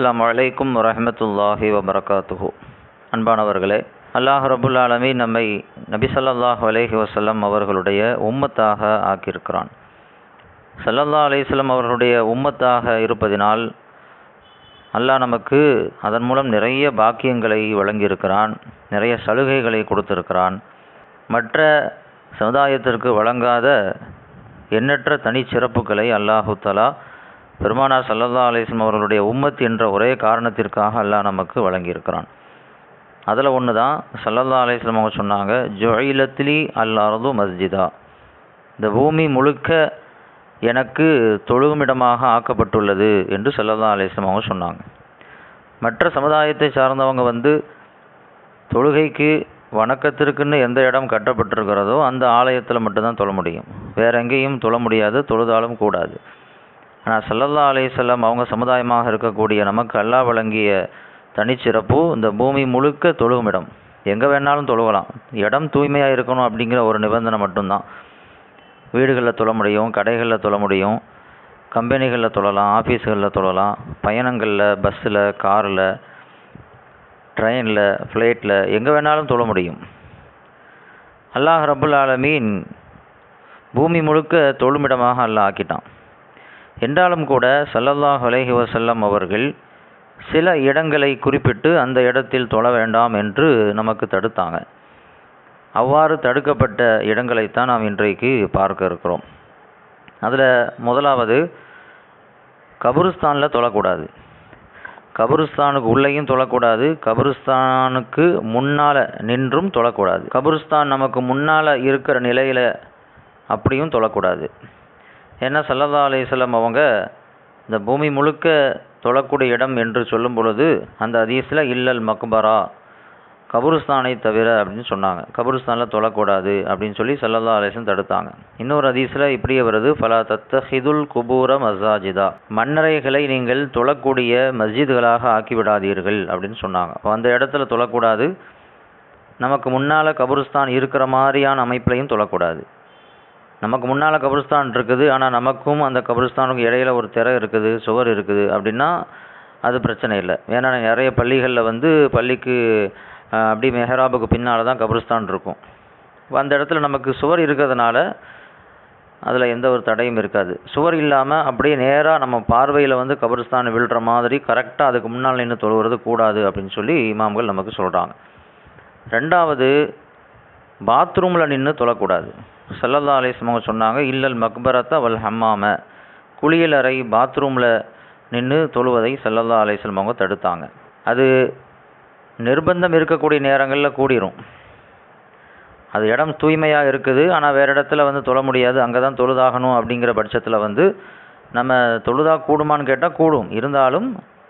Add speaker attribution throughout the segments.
Speaker 1: அஸ்ஸலாமு அலைக்கும் வரஹ்மத்துல்லாஹி வபரகாத்துஹு. அன்பானவர்களே, அல்லாஹ் ரப்புல் ஆலமீன் நம்மை நபி ஸல்லல்லாஹு அலைஹி வஸல்லம் அவர்களுடைய உம்மத்தாக ஆக்கியிருக்கிறான். ஸல்லல்லாஹு அலைஹி வஸல்லம் அவர்களுடைய உம்மத்தாக இருப்பதினால் அல்லாஹ் நமக்கு அதன் மூலம் நிறைய பாக்கியங்களை வழங்கியிருக்கிறான், நிறைய சலுகைகளை கொடுத்திருக்கிறான். மற்ற சமுதாயத்திற்கு வழங்காத எண்ணற்ற தனிச்சிறப்புகளை அல்லாஹு தஆலா பெருமானார் ஸல்லல்லாஹு அலைஹி வஸல்லம் அவர்களுடைய உம்மத் என்ற ஒரே காரணத்திற்காக அல்லாஹ் நமக்கு வழங்கியிருக்கிறான். அதில் ஒன்று தான் ஸல்லல்லாஹு அலைஹி வஸல்லம் அவங்க சொன்னாங்க, ஜுஇலத் லி அல் அர்து மஸ்ஜிதா, இந்த பூமி முழுக்க எனக்கு தொழுகுமிடமாக ஆக்கப்பட்டுள்ளது என்று ஸல்லல்லாஹு அலைஹி வஸல்லம் அவங்க சொன்னாங்க. மற்ற சமுதாயத்தை சார்ந்தவங்க தொழுகைக்கு வணக்கத்திற்குன்னு எந்த இடம் கட்டப்பட்டிருக்கிறதோ அந்த ஆலயத்தில் மட்டும்தான் தொழ முடியும், வேற எங்கேயும் தொழ முடியாது, தொழுதாலும் கூடாது. ஆனால் ஸல்லல்லாஹு அலைஹி வஸல்லம் அவங்க சமுதாயமாக இருக்கக்கூடிய நமக்கு அல்லாஹ் வழங்கிய தனிச்சிறப்பு, இந்த பூமி முழுக்க தொழுகுமிடம், எங்கே வேணாலும் தொழுகலாம், இடம் தூய்மையாக இருக்கணும் அப்படிங்கிற ஒரு நிபந்தனை மட்டும்தான். வீடுகளில் தொழ முடியும், கடைகளில் தொழ முடியும், கம்பெனிகளில் தொழலாம், ஆஃபீஸுகளில் தொழலாம், பயணங்களில், பஸ்ஸில், காரில், ட்ரெயினில், ஃப்ளைட்டில் எங்கே வேணாலும் தொழ முடியும். அல்லாஹ் ரப்புல் ஆலமீன் பூமி முழுக்க தொழுமிடமாக அல்லாஹ் ஆக்கிட்டான். என்றாலும் கூட ஸல்லல்லாஹு அலைஹி வஸல்லம் அவர்கள் சில இடங்களை குறிப்பிட்டு அந்த இடத்தில் தொழ வேண்டாம் என்று நமக்கு தடுத்தாங்க. அவ்வாறு தடுக்கப்பட்ட இடங்களைத்தான் நாம் இன்றைக்கு பார்க்க இருக்கிறோம். அதில் முதலாவது, கபருஸ்தானில் தொழக்கூடாது. கபருஸ்தானுக்கு உள்ளேயும் தொழக்கூடாது, கபருஸ்தானுக்கு முன்னால் நின்றும் தொழக்கூடாது. கபருஸ்தான் நமக்கு முன்னால் இருக்கிற நிலையில் அப்படியும் தொழக்கூடாது. ஏன்னா ஸல்லல்லாஹு அலைஹி வஸல்லம் அவங்க இந்த பூமி முழுக்க தொழக்கூடிய இடம் என்று சொல்லும் பொழுது அந்த ஹதீஸில் இல்லல் மக்பரா, கபருஸ்தானை தவிர அப்படின்னு சொன்னாங்க. கபருஸ்தானில் தொழக்கூடாது அப்படின்னு சொல்லி ஸல்லல்லாஹு அலைஹி வஸல்லம் தடுத்தாங்க. இன்னொரு ஹதீஸில் இப்படியே வருது, ஃபலா தத்தஹிதுல் குபூர மஸாஜிதா, மண்ணறைகளை நீங்கள் தொழக்கூடிய மஸ்ஜிதுகளாக ஆக்கிவிடாதீர்கள் அப்படின்னு சொன்னாங்க. அந்த இடத்துல தொழக்கூடாது, நமக்கு முன்னால் கபருஸ்தான் இருக்கிற மாதிரியான அமைப்பிலையும் தொழக்கூடாது. நமக்கு முன்னால் கபருஸ்தான் இருக்குது, ஆனால் நமக்கும் அந்த கபருஸ்தானுக்கு இடையில ஒரு திரை இருக்குது, சுவர் இருக்குது அப்படின்னா அது பிரச்சனை இல்லை. ஏன்னா நிறைய பள்ளிகளில் பள்ளிக்கு அப்படி மெஹராபுக்கு பின்னால் தான் கபருஸ்தான் இருக்கும். அந்த இடத்துல நமக்கு சுவர் இருக்கிறதுனால அதில் எந்த ஒரு தடையும் இருக்காது. சுவர் இல்லாமல் அப்படியே நேராக நம்ம பார்வையில் கபருஸ்தான் விழுற மாதிரி கரெக்டாக அதுக்கு முன்னால் நின்று தொழுகிறது கூடாது அப்படின்னு சொல்லி இமாம்கள் நமக்கு சொல்கிறாங்க. ரெண்டாவது, பாத்ரூமில் நின்று தொழக்கூடாது. ஸல்லல்லாஹு அலைஹி வஸல்லம் சொன்னாங்க, இல்லல் மக்பரத்த வல் ஹம்மாம, குளியலறை பாத்ரூமில் நின்று தொழுவதை ஸல்லல்லாஹு அலைஹி வஸல்லம் அவங்க தடுத்தாங்க. அது நிர்பந்தம் இருக்கக்கூடிய நேரங்களில் கூடிரும். அது இடம் தூய்மையாக இருக்குது, ஆனால் வேறு இடத்துல தொழ முடியாது, அங்கே தான் தொழுதாகணும் அப்படிங்கிற பட்சத்தில் நம்ம தொழுதா கூடுமான்னு கேட்டால் கூடும். இருந்தாலும்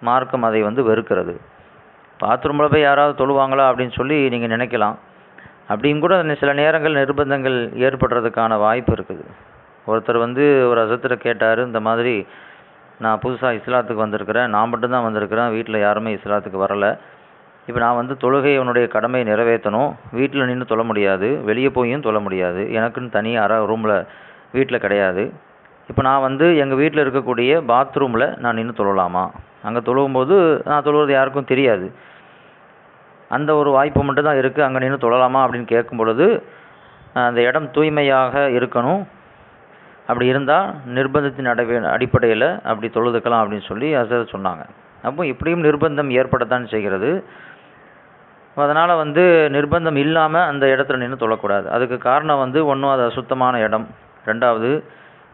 Speaker 1: மார்க்கம் அதை வெறுக்கிறது. பாத்ரூமில் போய் யாராவது தொழுவாங்களா அப்படின்னு சொல்லி நீங்கள் நினைக்கலாம். அப்படியும் கூட சில நேரங்கள் நிர்பந்தங்கள் ஏற்படுறதுக்கான வாய்ப்பு இருக்குது. ஒருத்தர் ஒரு ஹஸரத்தை கேட்டார், இந்த மாதிரி நான் புதுசாக இஸ்லாத்துக்கு வந்திருக்கிறேன், நான் மட்டும்தான் வந்திருக்கிறேன், வீட்டில் யாருமே இஸ்லாத்துக்கு வரலை. இப்போ நான் தொழுகை உன்னுடைய கடமையை நிறைவேற்றணும், வீட்டில் நின்று தொழ முடியாது, வெளியே போயும் தொழ முடியாது, எனக்குன்னு தனி அறை ரூமில் வீட்டில் கிடையாது. இப்போ நான் எங்கள் வீட்டில் இருக்கக்கூடிய பாத்ரூமில் நான் நின்று தொழலாமா? அங்கே தொழுகும்போது நான் தொழுவது யாருக்கும் தெரியாது, அந்த ஒரு வாய்ப்பு மட்டும் தான் இருக்குது, அங்கே நின்று தொழலாமா அப்படின்னு கேட்கும் பொழுது அந்த இடம் தூய்மையாக இருக்கணும், அப்படி இருந்தால் நிர்பந்தத்தின் அடிப்படையில் அப்படி தொழுதுக்கலாம் அப்படின்னு சொல்லி ஹஸரத் சொன்னாங்க. அப்போ இப்படியும் நிர்பந்தம் ஏற்படத்தான் செய்கிறது. அதனால் நிர்பந்தம் இல்லாமல் அந்த இடத்துல நின்று தொழக்கூடாது. அதுக்கு காரணம் ஒன்றும் அது அசுத்தமான இடம், ரெண்டாவது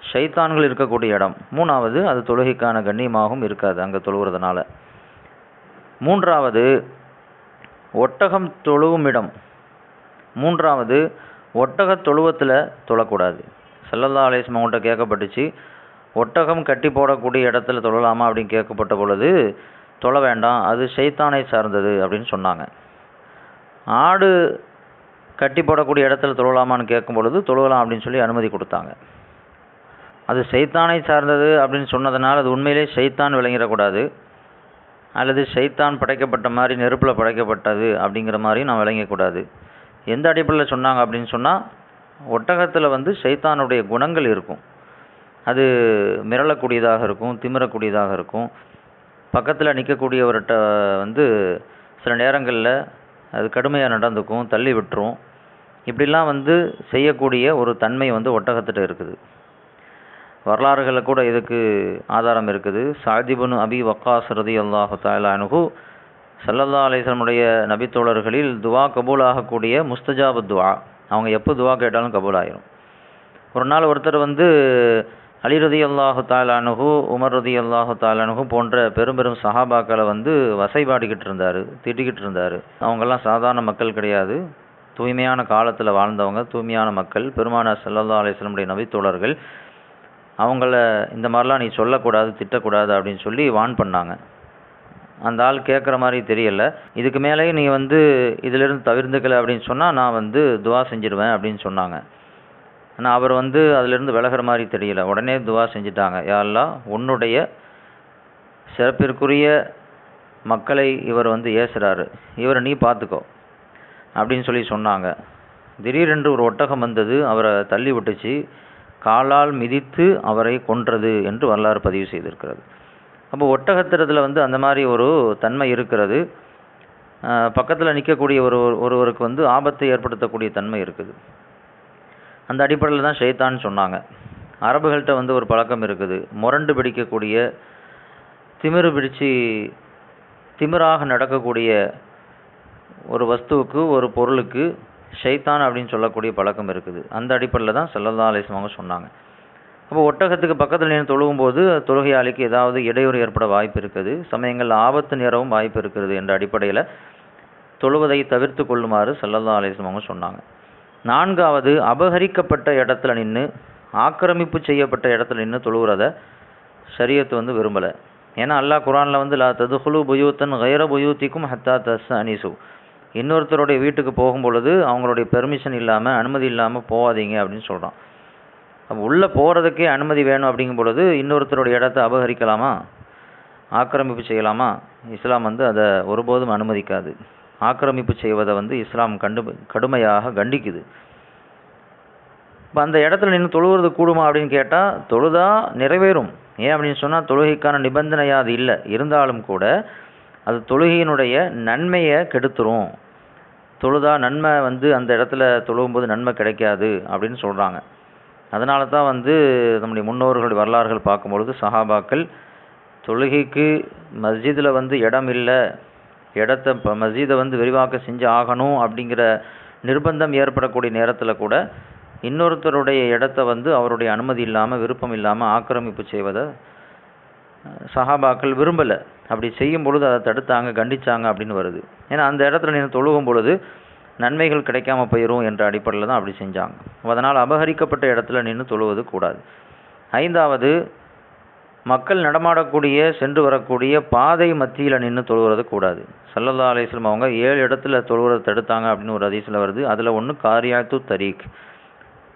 Speaker 1: ஷைத்தான்கள் இருக்கக்கூடிய இடம், மூணாவது அது தொழுகைக்கான கண்ணியமாகவும் இருக்காது அங்கே தொழுகிறதுனால. மூன்றாவது, ஒட்டகம் தொழுகும் இடம், மூன்றாவது ஒட்டக தொழுவத்தில் தொழக்கூடாது. ஸல்லல்லாஹு அலைஹி வஸல்லம் அவங்கள்ட்ட கேட்கப்பட்டுச்சு, ஒட்டகம் கட்டி போடக்கூடிய இடத்துல தொழலாமா அப்படின்னு கேட்கப்பட்ட பொழுது தொழ வேண்டாம், அது ஷைத்தானை சார்ந்தது அப்படின்னு சொன்னாங்க. ஆடு கட்டி போடக்கூடிய இடத்துல தொழலாமான்னு கேட்கும் பொழுது தொழலாம் அப்படின்னு சொல்லி அனுமதி கொடுத்தாங்க. அது ஷைத்தானை சார்ந்தது அப்படின்னு சொன்னதுனால அது உண்மையிலே ஷைத்தான் விளங்கிடக்கூடாது, அல்லது ஷைத்தான் படைக்கப்பட்ட மாதிரி நெருப்பில் படைக்கப்பட்டது அப்படிங்கிற மாதிரி நான் விளங்கக்கூடாது. எந்த அடிப்படையில் சொன்னாங்க அப்படின்னு சொன்னால், ஒட்டகத்தில் ஷைத்தானுடைய குணங்கள் இருக்கும், அது மிரளக்கூடியதாக இருக்கும், திமிரக்கூடியதாக இருக்கும், பக்கத்தில் நிற்கக்கூடியவர்கிட்ட வந்து சில நேரங்களில் அது கடுமையாக நடந்துக்கும், தள்ளி விட்டுரும். இப்படிலாம் வந்து செய்யக்கூடிய ஒரு தன்மை வந்து ஒட்டகத்திட்ட இருக்குது. வரலாறுகளில் கூட இதுக்கு ஆதாரம் இருக்குது. சஅத் இப்னு அபி வக்காஸ் ரலியல்லாஹு தஆலா அன்ஹு ஸல்லல்லாஹு அலைஹி வஸல்லமுடைய நபித்தோழர்களில் துவா கபூல் ஆகக்கூடிய முஸ்தஜாபு துவா, அவங்க எப்போ துவா கேட்டாலும் கபூல் ஆயிரும். ஒரு நாள் ஒருத்தர் வந்து அலி ரலியல்லாஹு தஆலா அன்ஹு, உமர் ரலியல்லாஹு தஆலா அன்ஹு போன்ற பெரும் பெரும் சஹாபாக்களை வந்து வசைபாடிக்கிட்டு இருந்தார், திட்டிக்கிட்டு இருந்தார். அவங்கெல்லாம் சாதாரண மக்கள் கிடையாது, தூய்மையான காலத்தில் வாழ்ந்தவங்க, தூய்மையான மக்கள், பெருமானார் ஸல்லல்லாஹு அலைஹி வஸல்லமுடைய நபித்தோழர்கள். அவங்கள இந்த மாதிரிலாம் நீ சொல்லக்கூடாது, திட்டக்கூடாது அப்படின்னு சொல்லி வார்ன் பண்ணாங்க. அந்த ஆள் கேட்குற மாதிரி தெரியல. இதுக்கு மேலேயும் நீ வந்து இதிலிருந்து தவிர்ந்துக்கல அப்படின்னு சொன்னால் நான் வந்து துவா செஞ்சிடுவேன் அப்படின்னு சொன்னாங்க. ஆனால் அவர் வந்து அதிலிருந்து விலகிற மாதிரி தெரியல. உடனே துவா செஞ்சிட்டாங்க, யா அல்லாஹ் உன்னுடைய சிறப்பிற்குரிய மக்களை இவர் வந்து ஏசுறாரு, இவரை நீ பார்த்துக்கோ அப்படின்னு சொல்லி சொன்னாங்க. திடீரென்று ஒரு ஒட்டகம் வந்தது, அவரை தள்ளி விட்டுச்சு, காலால் மிதித்து அவரை கொன்றது என்று வரலாறு பதிவு செய்திருக்கிறது. அப்போ ஒட்டகத்திரத்தில் வந்து அந்த மாதிரி ஒரு தன்மை இருக்கிறது. பக்கத்தில் நிற்கக்கூடிய ஒருவருக்கு வந்து ஆபத்தை ஏற்படுத்தக்கூடிய தன்மை இருக்குது. அந்த அடிப்படையில் தான் ஷைத்தான் சொன்னாங்க. அரபுகள்கிட்ட வந்து ஒரு பழக்கம் இருக்குது, முரண்டு பிடிக்கக்கூடிய, திமிராக நடக்கக்கூடிய ஒரு வஸ்துவுக்கு, ஒரு பொருளுக்கு ஷைத்தான் அப்படின்னு சொல்லக்கூடிய பழக்கம் இருக்குது. அந்த அடிப்படையில் தான் ஸல்லல்லாஹு அலைஹி வஸல்லம் சொன்னாங்க. அப்போ ஒட்டகத்துக்கு பக்கத்தில் நின்று தொழுகும்போது தொழுகையாளிக்கு ஏதாவது இடையூறு ஏற்பட வாய்ப்பு இருக்குது, சமயங்களில் ஆபத்து நேரவும் வாய்ப்பு இருக்கிறது என்ற அடிப்படையில் தொழுவதை தவிர்த்து கொள்ளுமாறு ஸல்லல்லாஹு அலைஹி வஸல்லம் சொன்னாங்க. நான்காவது, அபகரிக்கப்பட்ட இடத்துல நின்று, ஆக்கிரமிப்பு செய்யப்பட்ட இடத்துல நின்று தொழுகிறத ஷரியத்து வந்து விரும்பலை. ஏன்னா அல்லாஹ் குர்ஆனில் வந்து லா ததுஹுலு புயூத்தன் கைர புயூத்திக்கும் ஹத்தா தஸ்அனிசு, இன்னொருத்தருடைய வீட்டுக்கு போகும்பொழுது அவங்களுடைய பெர்மிஷன் இல்லாமல், அனுமதி இல்லாமல் போகாதீங்க அப்படின்னு சொல்கிறான். அப்போ உள்ளே போகிறதுக்கே அனுமதி வேணும் அப்படிங்கும் பொழுது இன்னொருத்தருடைய இடத்த அபகரிக்கலாமா, ஆக்கிரமிப்பு செய்யலாமா? இஸ்லாம் வந்து அதை ஒருபோதும் அனுமதிக்காது. ஆக்கிரமிப்பு செய்வதை வந்து இஸ்லாம் கடுமையாக கண்டிக்குது. இப்போ அந்த இடத்துல நின்று தொழுகிறது கூடுமா அப்படின்னு கேட்டால் தொழுதா நிறைவேறும். ஏன் அப்படின்னு சொன்னால் தொழுகைக்கான நிபந்தனையாக அது இல்லை. இருந்தாலும் கூட அது தொழுகையினுடைய நன்மையை கெடுத்துரும். தொழுதா நன்மை வந்து அந்த இடத்துல தொழுகும்போது நன்மை கிடைக்காது அப்படின்னு சொல்கிறாங்க. அதனால தான் வந்து நம்முடைய முன்னோர்களுடைய வரலாறுகள் பார்க்கும்பொழுது சஹாபாக்கள் தொழுகைக்கு மஸ்ஜிதில் வந்து இடம் இல்லை, மஸ்ஜிதை வந்து விரிவாக்க செஞ்சு ஆகணும் அப்படிங்கிற நிர்பந்தம் ஏற்படக்கூடிய நேரத்தில் கூட இன்னொருத்தருடைய இடத்த வந்து அவருடைய அனுமதி இல்லாமல், விருப்பம் இல்லாமல் ஆக்கிரமிப்பு செய்வதை சஹாபாக்கள் விரும்பலை. அப்படி செய்யும் பொழுது அதை தடுத்தாங்க, கண்டித்தாங்க அப்படின்னு வருது. ஏன்னா அந்த இடத்துல நின்று தொழுகும் பொழுது நன்மைகள் கிடைக்காம போயிடும் என்ற அடிப்படையில் தான் அப்படி செஞ்சாங்க. அதனால் அபகரிக்கப்பட்ட இடத்துல நின்று தொழுவது கூடாது. ஐந்தாவது, மக்கள் நடமாடக்கூடிய, சென்று வரக்கூடிய பாதை மத்தியில் நின்று தொழுகிறது கூடாது. ஸல்லல்லாஹு அலைஹி வஸல்லம் அவங்க 7 இடத்துல தொழுகிறத தடுத்தாங்க அப்படின்னு ஒரு ஹதீஸில் வருது. அதில் ஒன்று காரியாத்து தரீக்,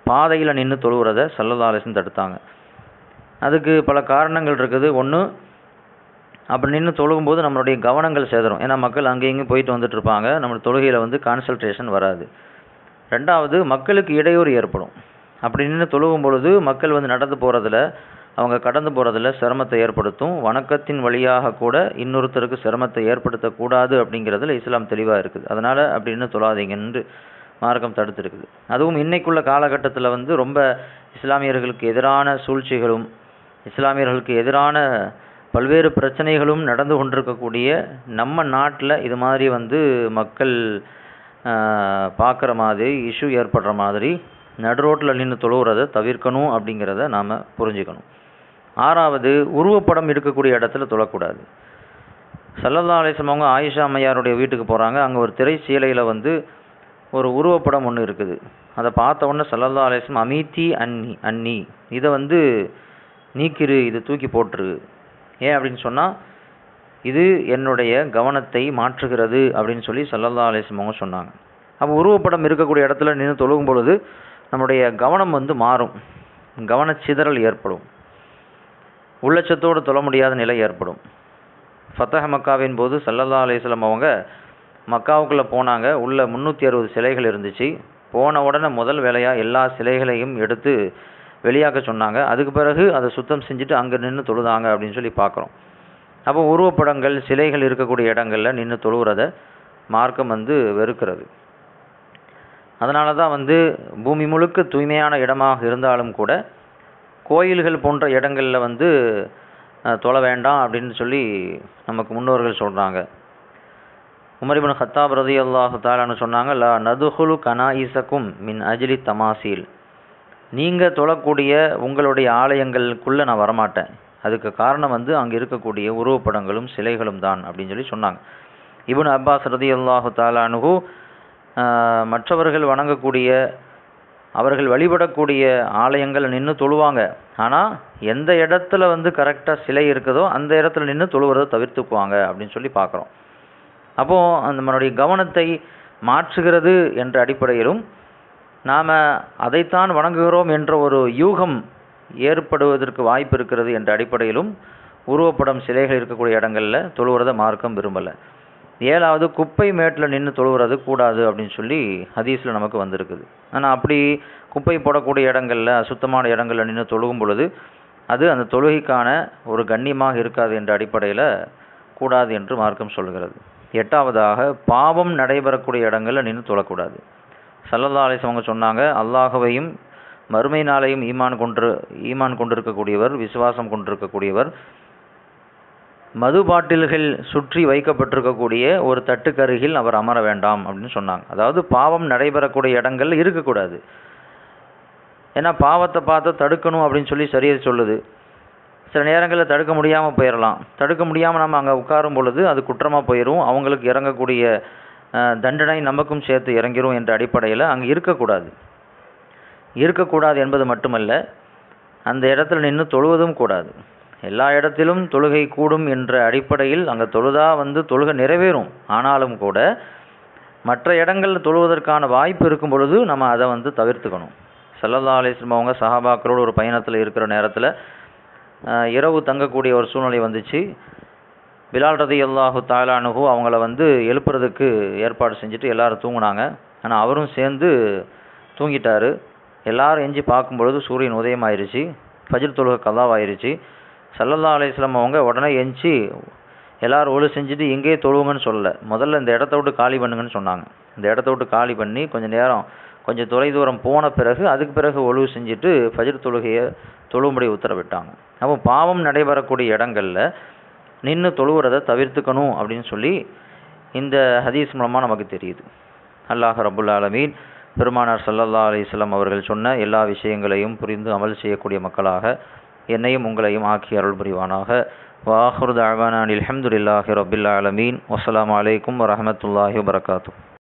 Speaker 1: பாதையில் நின்று தொழுகிறத ஸல்லல்லாஹு அலைஹி வஸல்லம் தடுத்தாங்க. அதுக்கு பல காரணங்கள் இருக்குது. ஒன்று, அப்படி நின்று தொழுகும்போது நம்மளுடைய கவனங்கள் சேதரும். ஏன்னா மக்கள் அங்கேயும் இங்கேயும் போயிட்டு வந்துட்டு இருப்பாங்க, நம்ம தொழுகையில் வந்து கான்சன்ட்ரேஷன் வராது. ரெண்டாவது, மக்களுக்கு இடையூறு ஏற்படும். அப்படி நின்று தொழுகும் பொழுது மக்கள் வந்து நடந்து போகிறதுல, அவங்க கடந்து போகிறதுல சிரமத்தை ஏற்படுத்தும். வணக்கத்தின் வழியாக கூட இன்னொருத்தருக்கு சிரமத்தை ஏற்படுத்தக்கூடாது அப்படிங்கிறதுல இஸ்லாம் தெளிவாக இருக்குது. அதனால் அப்படி நின்று தொழாதீங்கன்னு மார்க்கம் தடுத்துருக்குது. அதுவும் இன்னைக்குள்ள காலகட்டத்தில் வந்து ரொம்ப இஸ்லாமியர்களுக்கு எதிரான சூழ்ச்சிகளும், இஸ்லாமியர்களுக்கு எதிரான பல்வேறு பிரச்சனைகளும் நடந்து கொண்டிருக்கக்கூடிய நம்ம நாட்டில் இது மாதிரி வந்து மக்கள் பார்க்குற மாதிரி, இஷ்யூ ஏற்படுற மாதிரி நடுரோட்டில் நின்று தொழுகிறத தவிர்க்கணும் அப்படிங்கிறத நாம் புரிஞ்சுக்கணும். ஆறாவது, உருவப்படம் இருக்கக்கூடிய இடத்துல தொழக்கூடாது. ஸல்லல்லாஹு அலைஹி வஸல்லம் அவங்க ஆயிஷா அம்மையாருடைய வீட்டுக்கு போகிறாங்க. அங்கே ஒரு திரை சீலையில் வந்து ஒரு உருவப்படம் ஒன்று இருக்குது. அதை பார்த்த உடனே ஸல்லல்லாஹு அலைஹி வஸல்லம் அமீத்தி அன்னி, இதை வந்து நீக்கிரு, இதை தூக்கி போட்டுரு. ஏன் அப்படின்னு சொன்னால் இது என்னுடைய கவனத்தை மாற்றுகிறது அப்படின்னு சொல்லி ஸல்லல்லாஹு அலைஹி வஸல்லம் அவங்க சொன்னாங்க. அப்போ உருவப்படம் இருக்கக்கூடிய இடத்துல நின்று தொழுகும் பொழுது நம்முடைய கவனம் வந்து மாறும், கவனச்சிதறல் ஏற்படும், உள்ளச்சத்தோடு தொழ முடியாத நிலை ஏற்படும். ஃபத்தஹ் மக்காவின் போது ஸல்லல்லாஹு அலைஹி வஸல்லம் அவங்க மக்காவுக்குள்ளே போனாங்க. உள்ள 360 சிலைகள் இருந்துச்சு. போன உடனே முதல் வேலையாக எல்லா சிலைகளையும் எடுத்து வெளியாக்க சொன்னாங்க. அதுக்கு பிறகு அதை சுத்தம் செஞ்சுட்டு அங்கே நின்று தொழுதாங்க அப்படின்னு சொல்லி பார்க்குறோம். அப்போ உருவப்படங்கள் சிலைகள் இருக்கக்கூடிய இடங்களில் நின்று தொழுகிறத மார்க்கம் வெறுக்கிறது. அதனால தான் பூமி முழுக்க தூய்மையான இடமாக இருந்தாலும் கூட கோயில்கள் போன்ற இடங்களில் தொழ வேண்டாம் அப்படின்னு சொல்லி நமக்கு முன்னோர்கள் சொல்கிறாங்க. உமர் இப்னு கத்தாப் ரலியல்லாஹு தஆலான்னு சொன்னாங்க, லா நதுஹுலு கனாயிசக்கும் மின் அஜ்லி தமாசீல். நீங்கள் தொழக்கூடிய உங்களுடைய ஆலயங்களுக்குள்ளே நான் வரமாட்டேன், அதுக்கு காரணம் அங்கே இருக்கக்கூடிய உருவப்படங்களும் சிலைகளும் தான் அப்படின்னு சொல்லி சொன்னாங்க. இப்னு அப்பாஸ் ரலியல்லாஹு தஆலா அன்ஹு மற்றவர்கள் வணங்கக்கூடிய அவர்கள் வழிபடக்கூடிய ஆலயங்கள் நின்று தொழுவாங்க. ஆனால் எந்த இடத்துல கரெக்டாக சிலை இருக்குதோ அந்த இடத்துல நின்று தொழுவதை தவிர்த்துக்குவாங்க அப்படின்னு சொல்லி பார்க்குறோம். அப்போது நம்மளுடைய கவனத்தை மாற்றுகிறது என்ற அடிப்படையிலும் நாம் அதைத்தான் வணங்குகிறோம் என்ற ஒரு யூகம் ஏற்படுவதற்கு வாய்ப்பு இருக்கிறது என்ற அடிப்படையிலும் உருவப்படம் சிலைகள் இருக்கக்கூடிய இடங்களில் தொழுகிறத மார்க்கம் விரும்பலை. 7வது குப்பை மேட்டில் நின்று தொழுகிறது கூடாது அப்படின்னு சொல்லி ஹதீஸில் நமக்கு வந்திருக்குது. ஆனால் அப்படி குப்பை போடக்கூடிய இடங்களில் அசுத்தமான இடங்களில் நின்று தொழுகும் பொழுது அது அந்த தொழுகைக்கான ஒரு கண்ணியமாக இருக்காது என்ற அடிப்படையில் கூடாது என்று மார்க்கம் சொல்கிறது. 8வதாக பாவம் நடைபெறக்கூடிய இடங்களில் நின்று தொழக்கூடாது. ஸல்லல்லாஹு அலைஹி வஸல்லம் சொன்னாங்க, அல்லாஹ்வையும் மறுமை நாளையும் ஈமான் கொண்டிருக்கக்கூடியவர், விசுவாசம் கொண்டிருக்கக்கூடியவர் மது பாட்டில்கள் சுற்றி வைக்கப்பட்டிருக்கக்கூடிய ஒரு தட்டுக்கருகில் அவர் அமர வேண்டாம் அப்படின்னு சொன்னாங்க. அதாவது பாவம் நடைபெறக்கூடிய இடங்கள் இருக்கக்கூடாது. ஏன்னா பாவத்தை பார்த்து தடுக்கணும் அப்படின்னு சொல்லி சரியாக சொல்லுது. சில நேரங்களில் தடுக்க முடியாமல் போயிடலாம். தடுக்க முடியாமல் நம்ம அங்கே உட்காரும் பொழுது அது குற்றமாக போயிடும். அவங்களுக்கு இறங்கக்கூடிய தண்டனை நமக்கும் சேர்த்து இறங்கிரும் என்ற அடிப்படையில் அங்கே இருக்கக்கூடாது என்பது மட்டுமல்ல, அந்த இடத்துல நின்று தொழுவதும் கூடாது. எல்லா இடத்திலும் தொழுகை கூடும் என்ற அடிப்படையில் அங்கே தொழுதா தொழுகை நிறைவேறும். ஆனாலும் கூட மற்ற இடங்களில் தொழுவதற்கான வாய்ப்பு இருக்கும் பொழுது நம்ம அதை தவிர்த்துக்கணும். ஸல்லல்லாஹு அலைஹி வஸல்லம் அவங்க சஹாபாக்களோடு ஒரு பயணத்தில் இருக்கிற நேரத்தில் இரவு தங்கக்கூடிய ஒரு சூழ்நிலை வந்துச்சு. பிலால் ரலியல்லாஹு தஆலா அன்ஹு அவங்கள எழுப்புறதுக்கு ஏற்பாடு செஞ்சுட்டு எல்லாரும் தூங்குனாங்க. ஆனால் அவரும் சேர்ந்து தூங்கிட்டார். எல்லாரும் எஞ்சி பார்க்கும்பொழுது சூரியன் உதயம் ஆயிடுச்சு. ஃபஜ்ர் தொழுகை கலாவாயிருச்சு. ஸல்லல்லாஹு அலைஹி வஸல்லம் அவங்க உடனே எஞ்சி எல்லோரும் ஒழு செஞ்சுட்டு எங்கேயே தொழுவுங்கன்னு சொல்லலை. முதல்ல இந்த இடத்த விட்டு காலி பண்ணுங்கன்னு சொன்னாங்க. இந்த இடத்த விட்டு காலி பண்ணி கொஞ்சம் தொலைதூரம் போன பிறகு அதுக்கு பிறகு ஒழுவு செஞ்சுட்டு ஃபஜ்ர் தொழுகையை தொழும்படி உத்தரவிட்டாங்க. அப்போ பாவம் நடைபெறக்கூடிய இடங்களில் நின்று தொழுகிறத தவிர்த்துக்கணும் அப்படின்னு சொல்லி இந்த ஹதீஸ் மூலமாக நமக்கு தெரியுது. அல்லாஹ் ரப்புல் ஆலமீன் பெருமானார் ஸல்லல்லாஹு அலைஹி வஸல்லம் அவர்கள் சொன்ன எல்லா விஷயங்களையும் புரிந்து அமல் செய்யக்கூடிய மக்களாக என்னையும் உங்களையும் ஆக்கி அருள் புரிவானாக. வஆஹிரு தஅவானா அனில் ஹம்துலில்லாஹி ரப்பில் ஆலமீன். வஸ்ஸலாமு அலைக்கும் வரஹ்மத்துல்லாஹி வபரகாத்துஹு.